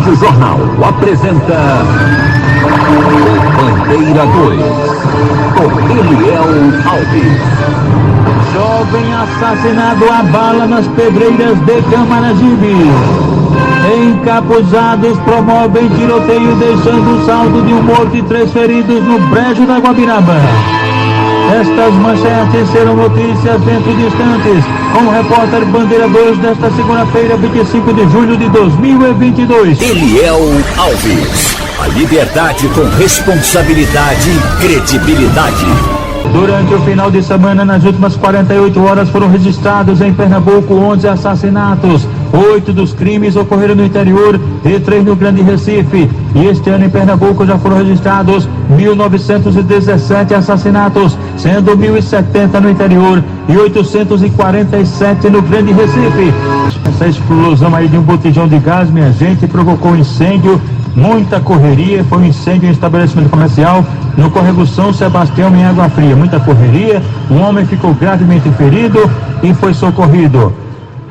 Rádio Jornal apresenta o Bandeira 2, com Eliel Alves. Jovem assassinado a bala nas pedreiras de Camaragibe. Encapuzados promovem tiroteio, deixando o saldo de um morto e 3 feridos no brejo da Guabiraba. Estas manchetes serão notícias dentro de instantes, com o repórter Bandeira 2 desta segunda-feira, 25 de julho de 2022. Eliel Alves. A liberdade com responsabilidade e credibilidade. Durante o final de semana, nas últimas 48 horas, foram registrados em Pernambuco 11 assassinatos. 8 dos crimes ocorreram no interior e 3 no Grande Recife. E este ano em Pernambuco já foram registrados 1.917 assassinatos, sendo 1.070 no interior e 847 no Grande Recife. Essa explosão aí de um botijão de gás, minha gente, provocou um incêndio. Muita correria, foi um incêndio em estabelecimento comercial no córrego São Sebastião, em Água Fria. Muita correria, um homem ficou gravemente ferido e foi socorrido.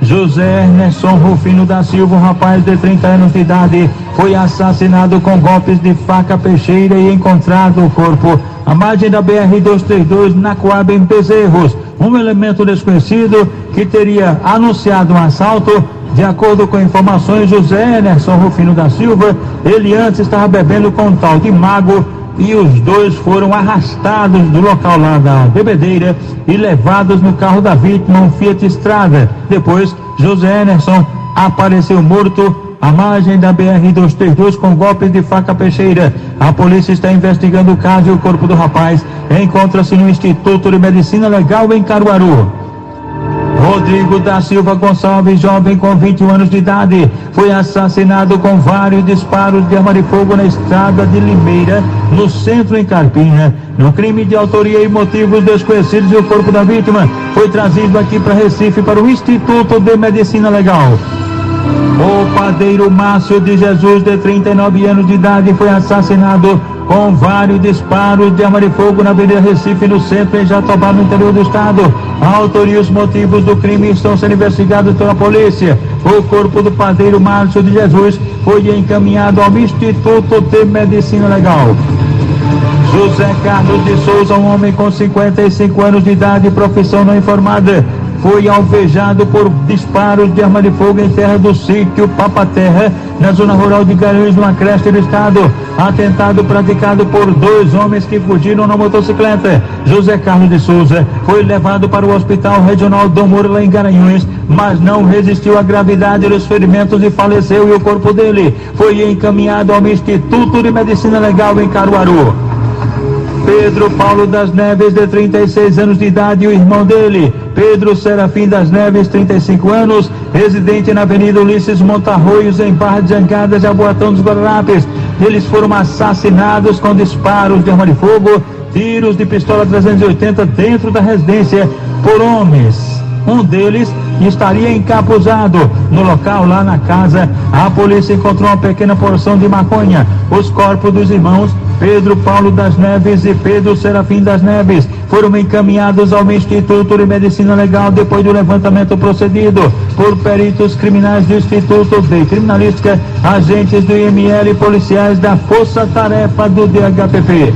José Ernesto Rufino da Silva, um rapaz de 30 anos de idade, foi assassinado com golpes de faca peixeira e encontrado o corpo à margem da BR-232 na Coab, em Bezerros. Um elemento desconhecido que teria anunciado um assalto. De acordo com informações, José Ernesto Rufino da Silva, ele antes estava bebendo com um tal de Mago, e os dois foram arrastados do local lá da bebedeira e levados no carro da vítima, um Fiat Strada. Depois, José Ernesto apareceu morto à margem da BR-232 com golpes de faca peixeira. A polícia está investigando o caso e o corpo do rapaz encontra-se no Instituto de Medicina Legal em Caruaru. Rodrigo da Silva Gonçalves, jovem com 21 anos de idade, foi assassinado com vários disparos de arma de fogo na estrada de Limeira, no centro, em Carpina. No crime de autoria e motivos desconhecidos, e o corpo da vítima foi trazido aqui para Recife, para o Instituto de Medicina Legal. O padeiro Márcio de Jesus, de 39 anos de idade, foi assassinado com vários disparos de arma de fogo na Avenida Recife, no centro, em Jatobá, no interior do estado. A autoria e os motivos do crime estão sendo investigados pela polícia. O corpo do padeiro Márcio de Jesus foi encaminhado ao Instituto de Medicina Legal. José Carlos de Souza, um homem com 55 anos de idade, profissão não informada, foi alvejado por disparos de arma de fogo em terra do sítio Papaterra, na zona rural de Garanhuns, no Agreste do estado. Atentado praticado por 2 homens que fugiram na motocicleta. José Carlos de Souza foi levado para o Hospital Regional Dom Moura, em Garanhuns, mas não resistiu à gravidade dos ferimentos e faleceu, e o corpo dele foi encaminhado ao Instituto de Medicina Legal em Caruaru. Pedro Paulo das Neves, de 36 anos de idade, e o irmão dele, Pedro Serafim das Neves, 35 anos, residente na Avenida Ulisses Montarroios, em Barra de Jangada, Jaboatão dos Guararapes. Eles foram assassinados com disparos de arma de fogo, tiros de pistola 380 dentro da residência por homens. Um deles estaria encapuzado. No local, lá na casa, a polícia encontrou uma pequena porção de maconha. Os corpos dos irmãos Pedro Paulo das Neves e Pedro Serafim das Neves foram encaminhados ao Instituto de Medicina Legal depois do levantamento procedido por peritos criminais do Instituto de Criminalística, agentes do IML e policiais da Força Tarefa do DHPP.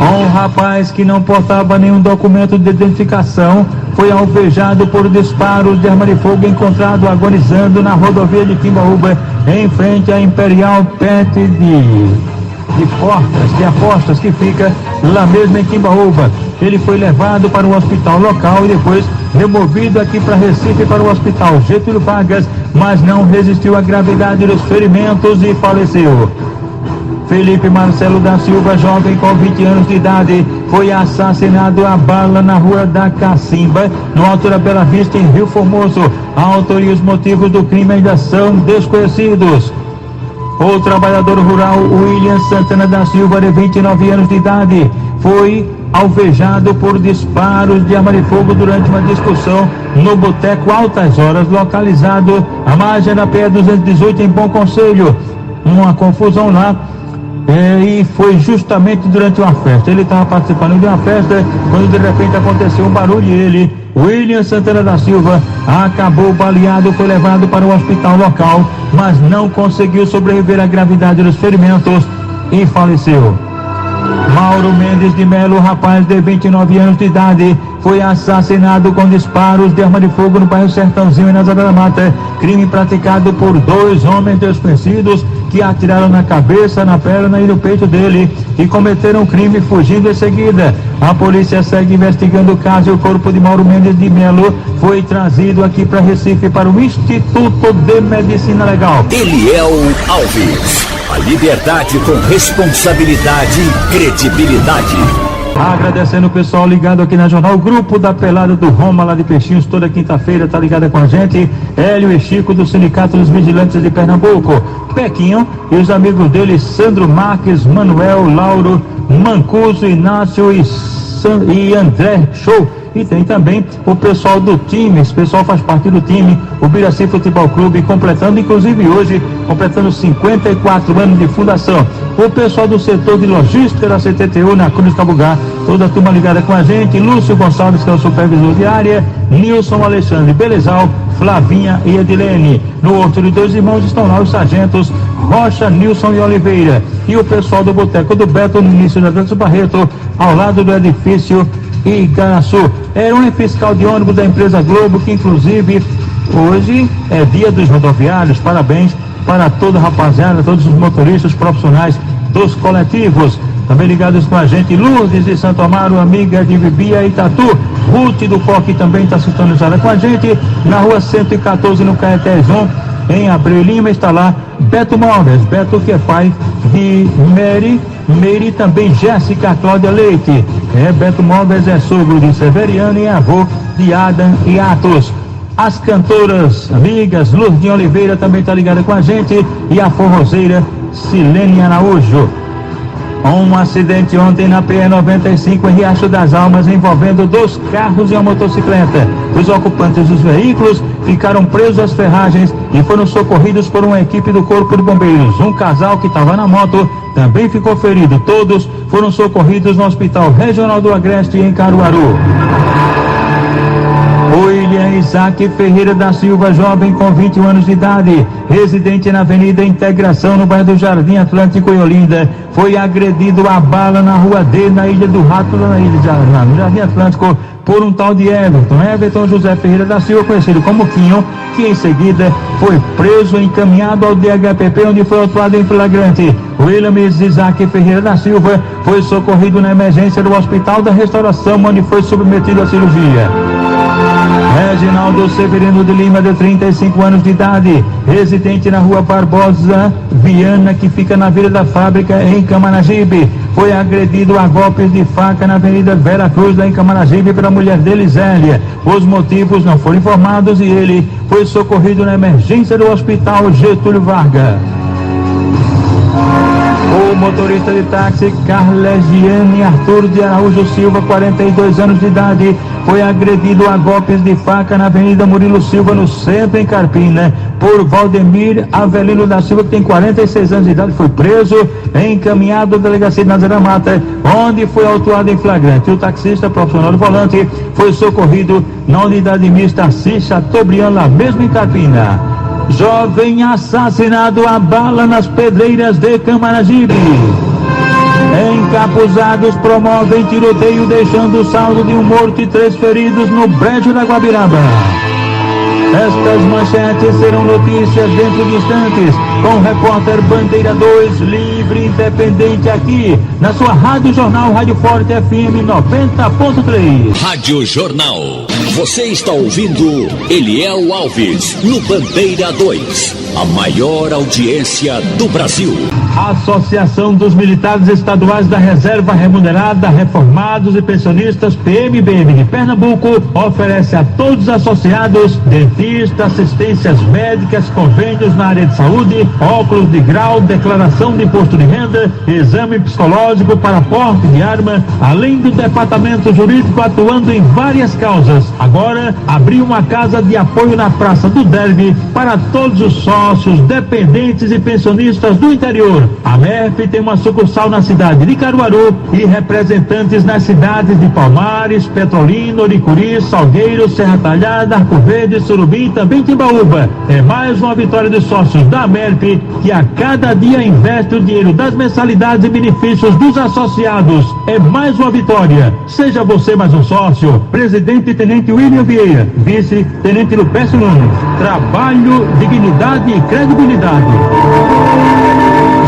Um rapaz que não portava nenhum documento de identificação foi alvejado por disparos de arma de fogo, encontrado agonizando na rodovia de Timbaúba, em frente à Imperial Pet de apostas, que fica lá mesmo em Timbaúba. Ele foi levado para o hospital local e depois removido aqui para Recife, para o Hospital Getúlio Vargas, mas não resistiu à gravidade dos ferimentos e faleceu. Felipe Marcelo da Silva, jovem com 20 anos de idade, foi assassinado a bala na rua da Cacimba, no Alto da Bela Vista, em Rio Formoso. A autoria e os motivos do crime ainda são desconhecidos. O trabalhador rural William Santana da Silva, de 29 anos de idade, foi alvejado por disparos de arma de fogo durante uma discussão no Boteco Altas Horas, localizado à margem da PE 218, em Bom Conselho. Uma confusão lá. E foi justamente durante uma festa. Ele estava participando de uma festa quando de repente aconteceu um barulho e ele William Santana da Silva acabou baleado, foi levado para o hospital local, mas não conseguiu sobreviver à gravidade dos ferimentos e faleceu. Mauro Mendes de Melo, rapaz de 29 anos de idade, foi assassinado com disparos de arma de fogo no bairro Sertãozinho, em Nazaré da Mata. Crime praticado por 2 homens desconhecidos que atiraram na cabeça, na perna e no peito dele e cometeram o crime fugindo em seguida. A polícia segue investigando o caso e o corpo de Mauro Mendes de Melo foi trazido aqui para Recife para o Instituto de Medicina Legal. Eliel Alves. A liberdade com responsabilidade e credibilidade. Agradecendo o pessoal ligado aqui na Jornal, o grupo da Pelada do Roma lá de Peixinhos, toda quinta-feira tá ligado com a gente. Hélio e Chico do Sindicato dos Vigilantes de Pernambuco, Pequinho e os amigos dele, Sandro Marques, Manuel, Lauro, Mancuso, Inácio e André Show. E tem também o pessoal do time, esse pessoal faz parte do time, o Biraci Futebol Clube, completando, inclusive hoje, completando 54 anos de fundação. O pessoal do setor de logística da CTTU na Cruz Cabugá, toda a turma ligada com a gente, Lúcio Gonçalves, que é o supervisor de área, Nilson Alexandre Belezal, Flavinha e Edilene. No outro de 2 irmãos estão lá os sargentos Rocha, Nilson e Oliveira. E o pessoal do Boteco do Beto, no início da Avenida Barreto, ao lado do edifício Igaraçu. Era um fiscal de ônibus da empresa Globo, que inclusive hoje é dia dos rodoviários. Parabéns para toda a rapaziada, todos os motoristas profissionais dos coletivos. Também ligados com a gente, Lourdes de Santo Amaro, amiga de Bibia e Tatu. Ruth do Coque também está sintonizada com a gente. Na rua 114, no Caetés 1, em Abreu Lima, está lá Beto Móveis. Beto, que é pai de Mary também Jéssica Cláudia Leite. Beto Móveis é sogro de Severiano e avô de Adam e Atos. As cantoras amigas Lourdinha Oliveira também está ligada com a gente, e a forrozeira Silene Araújo. Um acidente ontem na PE-95 em Riacho das Almas, envolvendo 2 carros e uma motocicleta. Os ocupantes dos veículos ficaram presos às ferragens e foram socorridos por uma equipe do Corpo de Bombeiros. Um casal que estava na moto também ficou ferido. Todos foram socorridos no Hospital Regional do Agreste, em Caruaru. William Isaac Ferreira da Silva, jovem com 21 anos de idade, residente na Avenida Integração, no bairro do Jardim Atlântico, em Olinda, foi agredido a bala na rua D, na Ilha do Rato, no Jardim Atlântico, por um tal de Everton José Ferreira da Silva, conhecido como Quinho, que em seguida foi preso e encaminhado ao DHPP, onde foi autuado em flagrante. William Isaac Ferreira da Silva foi socorrido na emergência do Hospital da Restauração, onde foi submetido à cirurgia. Reginaldo Severino de Lima, de 35 anos de idade, residente na rua Barbosa Viana, que fica na Vila da Fábrica, em Camaragibe, foi agredido a golpes de faca na Avenida Vera Cruz, lá em Camaragibe, pela mulher dele, Zélia. Os motivos não foram informados e ele foi socorrido na emergência do Hospital Getúlio Vargas. O motorista de táxi Carlegiane Arthur de Araújo Silva, 42 anos de idade, foi agredido a golpes de faca na Avenida Murilo Silva, no centro, em Carpina, por Valdemir Avelino da Silva, que tem 46 anos de idade. Foi preso e encaminhado à delegacia de Nazaré Mata, onde foi autuado em flagrante. O taxista profissional do volante foi socorrido na unidade mista Assis Chateaubriand, lá mesmo em Carpina. Jovem assassinado a bala nas Pedreiras de Camaragibe. Encapuzados promovem tiroteio, deixando o saldo de um morto e 3 feridos no Brejo da Guabiraba. Estas manchetes serão notícias dentro de instantes, com o repórter Bandeira 2, livre e independente, aqui na sua Rádio Jornal, Rádio Forte FM 90.3. Rádio Jornal. Você está ouvindo Eliel Alves no Bandeira 2, a maior audiência do Brasil. A Associação dos Militares Estaduais da Reserva Remunerada, Reformados e Pensionistas, PMBM de Pernambuco, oferece a todos os associados dentistas, assistências médicas, convênios na área de saúde, óculos de grau, declaração de imposto de renda, exame psicológico para porte de arma, além do departamento jurídico atuando em várias causas. agora abriu uma casa de apoio na Praça do Derby para todos os sócios, dependentes e pensionistas do interior. A MERP tem uma sucursal na cidade de Caruaru e representantes nas cidades de Palmares, Petrolina, Oricuri, Salgueiro, Serra Talhada, Arco Verde, Surubim e também Timbaúba. É mais uma vitória dos sócios da MERP, que a cada dia investe o dinheiro das mensalidades e benefícios dos associados. É mais uma vitória. Seja você mais um sócio. Presidente Tenente William Vieira, Vice-Tenente Lupécio Nunes. Trabalho, dignidade e credibilidade.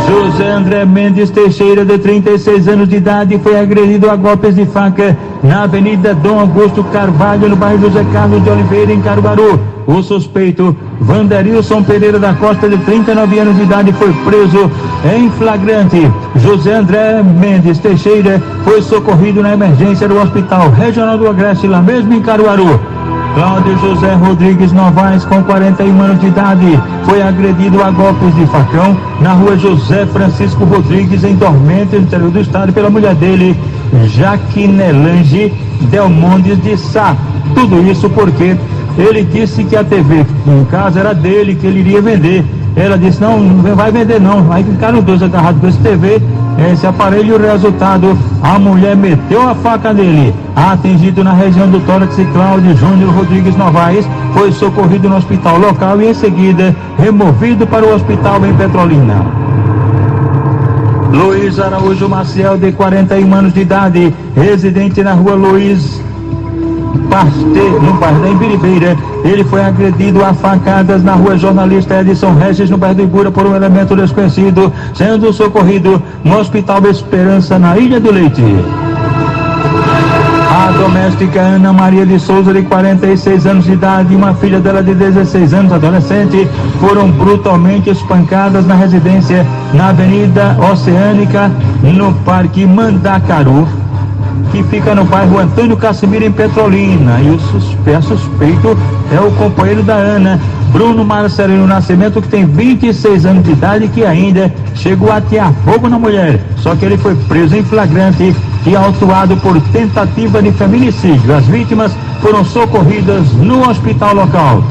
José André Mendes Teixeira, de 36 anos de idade, foi agredido a golpes de faca na Avenida Dom Augusto Carvalho, no bairro José Carlos de Oliveira, em Caruaru. O suspeito, Vanderilson Pereira da Costa, de 39 anos de idade, foi preso em flagrante. José André Mendes Teixeira foi socorrido na emergência do Hospital Regional do Agreste, lá mesmo em Caruaru. Cláudio José Rodrigues Novaes, com 41 anos de idade, foi agredido a golpes de facão na rua José Francisco Rodrigues, em Dormente, no interior do estado, pela mulher dele, Jaquinelange Delmondes de Sá. Tudo isso porque ele disse que a TV em casa era dele, que ele iria vender. Ela disse: não vai vender não. Aí ficaram dois agarrados com esse TV, esse aparelho, e o resultado, a mulher meteu a faca nele. Atingido na região do tórax, Cláudio Júnior Rodrigues Novaes foi socorrido no hospital local e em seguida removido para o hospital em Petrolina. Luiz Araújo Maciel, de 41 anos de idade, residente na rua Luiz Pasteur, no bairro da Imbiribeira, ele foi agredido a facadas na rua Jornalista Edson Regis, no bairro do Ibura, por um elemento desconhecido, sendo socorrido no Hospital Esperança, na Ilha do Leite. A doméstica Ana Maria de Souza, de 46 anos de idade, e uma filha dela de 16 anos, adolescente, foram brutalmente espancadas na residência na Avenida Oceânica, no Parque Mandacaru, que fica no bairro Antônio Casimiro, em Petrolina. E o suspeito é o companheiro da Ana, Bruno Marcelino Nascimento, que tem 26 anos de idade, que ainda chegou a atear fogo na mulher. Só que ele foi preso em flagrante e autuado por tentativa de feminicídio. As vítimas foram socorridas no hospital local.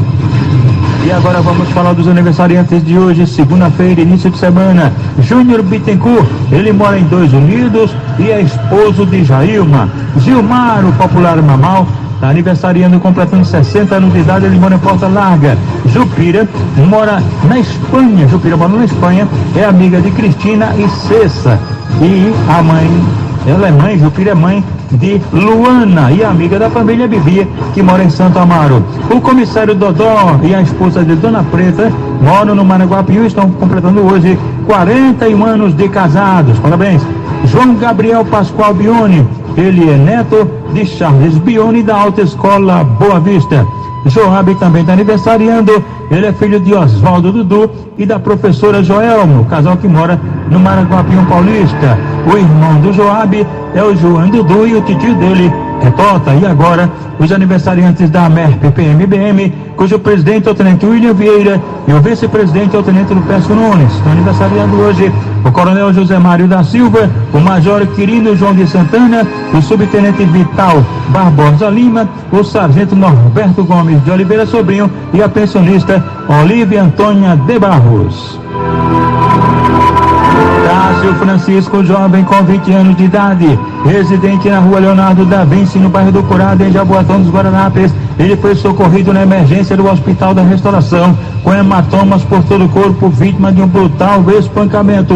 E agora vamos falar dos aniversariantes de hoje, segunda-feira, início de semana. Júnior Bittencourt, ele mora em Dois Unidos e é esposo de Jailma. Gilmar, o popular Mamal, está aniversariando, completando 60 anos de idade, ele mora em Porta Larga. Jupira mora na Espanha, é amiga de Cristina e Cessa. E a mãe, ela é mãe, Jupira é mãe de Luana e amiga da família Bivia, que mora em Santo Amaro. O comissário Dodó e a esposa de Dona Preta moram no Maraguapiú e estão completando hoje 41 anos de casados. Parabéns. João Gabriel Pascoal Bione, ele é neto de Charles Bione, da Alta Escola Boa Vista. Joab também está aniversariando, ele é filho de Oswaldo Dudu e da professora Joelmo, casal que mora no Maraguapiú Paulista. O irmão do Joab é o João Dudu e o titio dele é Tota. E agora, os aniversariantes da MERP PMBM, cujo presidente é o Tenente William Vieira e o vice-presidente é o Tenente Lupécio Nunes. Estão aniversariando hoje o Coronel José Mário da Silva, o Major Quirino João de Santana, o Subtenente Vital Barbosa Lima, o Sargento Norberto Gomes de Oliveira Sobrinho e a pensionista Olívia Antônia de Barros. Tássio Francisco, jovem com 20 anos de idade, residente na rua Leonardo da Vinci, no bairro do Curado, em Jaboatão dos Guaranapes. Ele foi socorrido na emergência do Hospital da Restauração, com hematomas por todo o corpo, vítima de um brutal espancamento.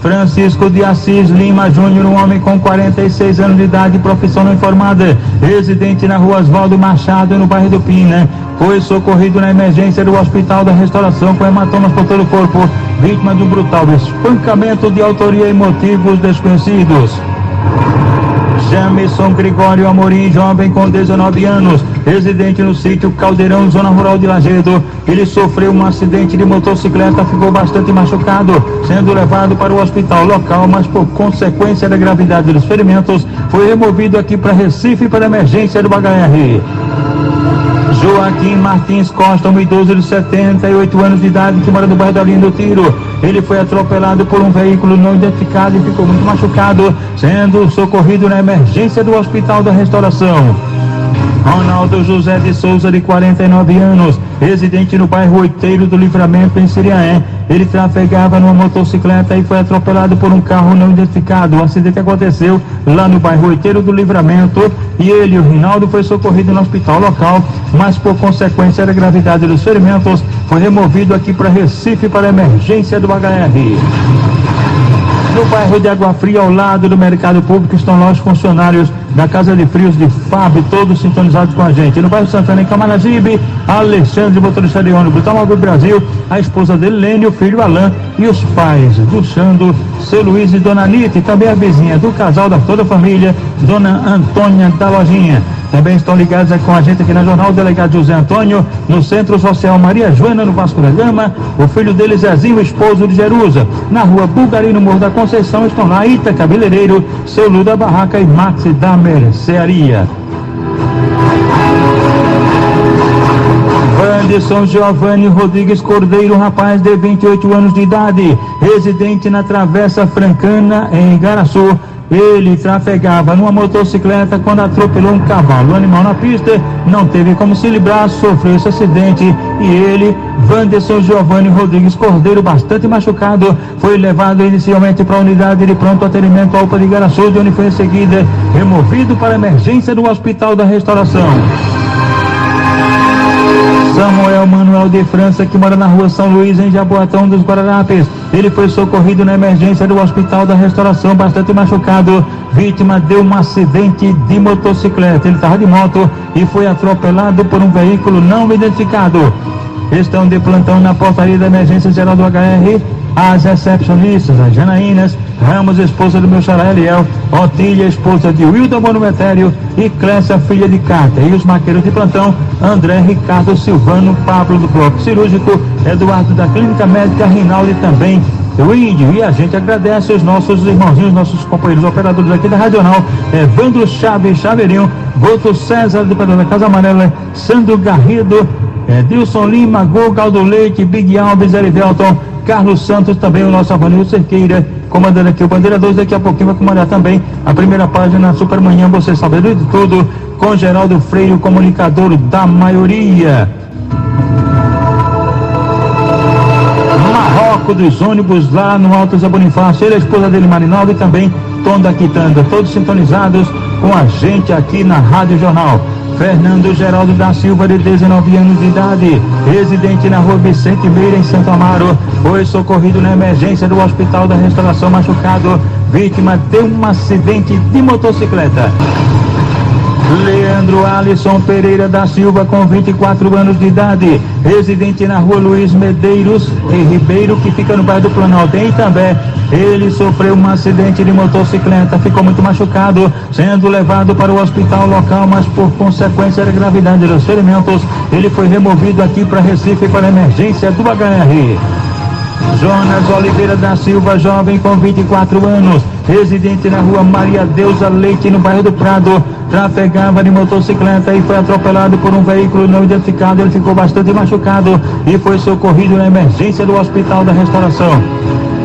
Francisco de Assis Lima Júnior, um homem com 46 anos de idade, profissão não informada, residente na rua Oswaldo Machado, no bairro do Pina, foi socorrido na emergência do Hospital da Restauração, com hematomas por todo o corpo, vítima de um brutal espancamento de autoria e motivos desconhecidos. Jamison Gregório Amorim, jovem com 19 anos, residente no sítio Caldeirão, zona rural de Lagedo. Ele sofreu um acidente de motocicleta, ficou bastante machucado, sendo levado para o hospital local, mas por consequência da gravidade dos ferimentos, foi removido aqui para Recife para emergência do HR. Joaquim Martins Costa, um idoso de 78 anos de idade, que mora no bairro da Linha do Tiro. Ele foi atropelado por um veículo não identificado e ficou muito machucado, sendo socorrido na emergência do Hospital da Restauração. Ronaldo José de Souza, de 49 anos, residente no bairro Oiteiro do Livramento, em Siriaé. Ele trafegava numa motocicleta e foi atropelado por um carro não identificado. O acidente aconteceu lá no bairro Oiteiro do Livramento e ele, o Rinaldo, foi socorrido no hospital local, mas por consequência da gravidade dos ferimentos, foi removido aqui para Recife para emergência do HR. No bairro de Água Fria, ao lado do mercado público, estão lá os funcionários da Casa de Frios de Fábio, todos sintonizados com a gente. No bairro Santana, em Camaragibe, Alexandre, motorista de ônibus da Mobil Brasil, a esposa dele, Lênio, o filho Alain e os pais do Xando, seu Luiz e Dona Anitta, e também a vizinha do casal, da toda a família, Dona Antônia da Lojinha. Também estão ligados com a gente aqui na Jornal, o delegado José Antônio, no Centro Social Maria Joana, no Vasco da Gama, o filho dele, Zezinho, esposo de Jerusa. Na rua Bulgari, no Morro da Conceição, estão lá Ita Cabeleireiro, seu Lu da Barraca e Max da Mercearia. Wanderson Giovanni Rodrigues Cordeiro, rapaz de 28 anos de idade, residente na Travessa Francana, em Igaraçu. Ele trafegava numa motocicleta quando atropelou um cavalo. O animal na pista não teve como se livrar, sofreu esse acidente e ele, Wanderson Giovanni Rodrigues Cordeiro, bastante machucado, foi levado inicialmente para a unidade de pronto atendimento ao UPA de Igaraçu, de onde foi em seguida removido para a emergência do Hospital da Restauração. Samuel Manuel de França, que mora na rua São Luís, em Jaboatão dos Guararapes. Ele foi socorrido na emergência do Hospital da Restauração, bastante machucado, vítima de um acidente de motocicleta. Ele estava de moto e foi atropelado por um veículo não identificado. Estão de plantão na portaria da emergência geral do HR as recepcionistas, as Janaínas Ramos, esposa do meu xará Eliel, Otília, esposa de Wilda Monumentério, e Clécia, filha de Cátia. E os maqueiros de plantão, André, Ricardo, Silvano, Pablo do Bloco Cirúrgico, Eduardo da Clínica Médica, Rinaldo e também o Índio. E a gente agradece os nossos irmãozinhos, nossos companheiros operadores aqui da Radional, Evandro Chaves, Chaveirinho, Boto César, do Pedro da Casa Amarela, Sandro Garrido, Dilson Lima, Gol, Galdo Leite, Big Alves, Erivelton, Carlos Santos, também o nosso Avanil Cerqueira, comandando aqui o Bandeira 2. Daqui a pouquinho vai comandar também a primeira página Supermanhã, você sabe de tudo, com Geraldo Freire, o comunicador da maioria. Marroco dos ônibus lá no Alto Zé Bonifácio, ele, a esposa dele, Marinaldo, e também Tom da Quitanda, todos sintonizados com a gente aqui na Rádio Jornal. Fernando Geraldo da Silva, de 19 anos de idade, residente na rua Vicente Meira, em Santo Amaro, foi socorrido na emergência do Hospital da Restauração, machucado, vítima de um acidente de motocicleta. Leandro Alisson Pereira da Silva, com 24 anos de idade, residente na rua Luiz Medeiros em Ribeiro, que fica no bairro do Planalto, em Itambé. Ele sofreu um acidente de motocicleta, ficou muito machucado, sendo levado para o hospital local, mas por consequência da gravidade dos ferimentos, ele foi removido aqui para Recife para a emergência do HR. Jonas Oliveira da Silva, jovem com 24 anos, residente na rua Maria Deusa Leite, no bairro do Prado, trafegava de motocicleta e foi atropelado por um veículo não identificado. Ele ficou bastante machucado e foi socorrido na emergência do Hospital da Restauração.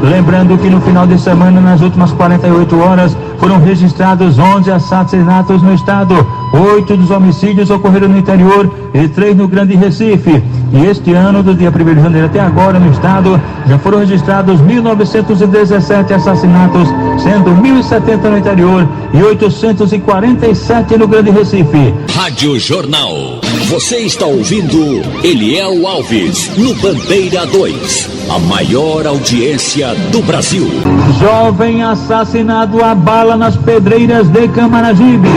Lembrando que no final de semana, nas últimas 48 horas, foram registrados 11 assassinatos no estado. 8 dos homicídios ocorreram no interior e 3 no Grande Recife. E este ano, do dia 1º de janeiro até agora, no estado, já foram registrados 1.917 assassinatos, sendo 1.070 no interior e 847 no Grande Recife. Rádio Jornal. Você está ouvindo Eliel Alves, no Bandeira 2. A maior audiência do Brasil. Jovem assassinado a bala nas pedreiras de Camaragibe.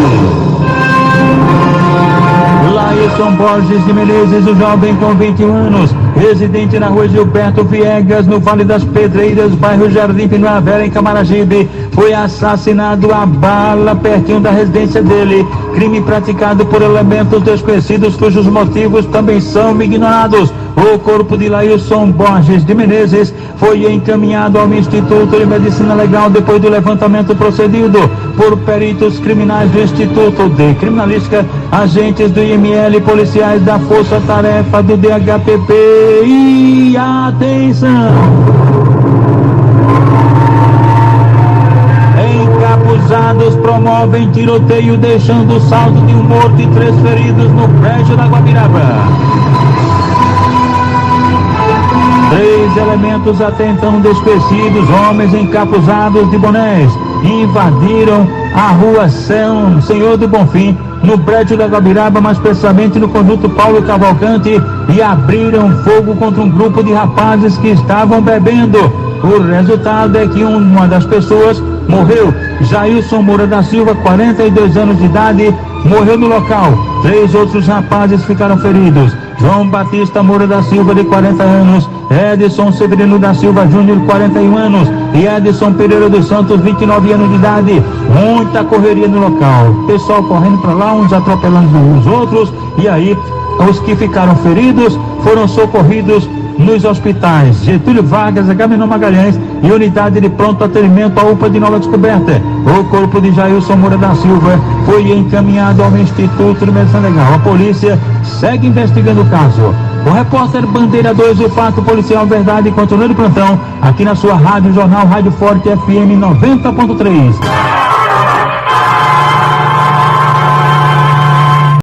Laílson Borges de Menezes, o jovem com 21 anos, residente na rua Gilberto Viegas, no Vale das Pedreiras, bairro Jardim Primavera, em Camaragibe, foi assassinado a bala pertinho da residência dele. Crime praticado por elementos desconhecidos, cujos motivos também são ignorados. O corpo de Laílson Borges de Menezes foi encaminhado ao Instituto de Medicina Legal depois do levantamento procedido por peritos criminais do Instituto de Criminalística, agentes do IML, policiais da Força Tarefa do DHPP. E atenção! Soldados promovem tiroteio, deixando o saldo de um morto e 3 feridos no prédio da Guabiraba. 3 elementos até então desconhecidos, homens encapuzados de bonés, invadiram a rua Senhor do Bonfim, no prédio da Guabiraba, mais precisamente no conduto Paulo Cavalcante, e abriram fogo contra um grupo de rapazes que estavam bebendo. O resultado é que uma das pessoas morreu. Jailson Moura da Silva, 42 anos de idade, morreu no local. 3 outros rapazes ficaram feridos. João Batista Moura da Silva, de 40 anos, Edson Severino da Silva Júnior, 41 anos, e Edson Pereira dos Santos, 29 anos de idade. Muita correria no local, pessoal correndo para lá, uns atropelando os outros, e aí os que ficaram feridos foram socorridos nos hospitais Getúlio Vargas, Agamenon Magalhães e unidade de pronto atendimento à UPA de Nova Descoberta. O corpo de Jailson Moura da Silva foi encaminhado ao Instituto de Medicina Legal. A polícia segue investigando o caso. O repórter Bandeira 2, o fato policial verdade, continua de plantão aqui na sua rádio Jornal Rádio Forte FM 90.3.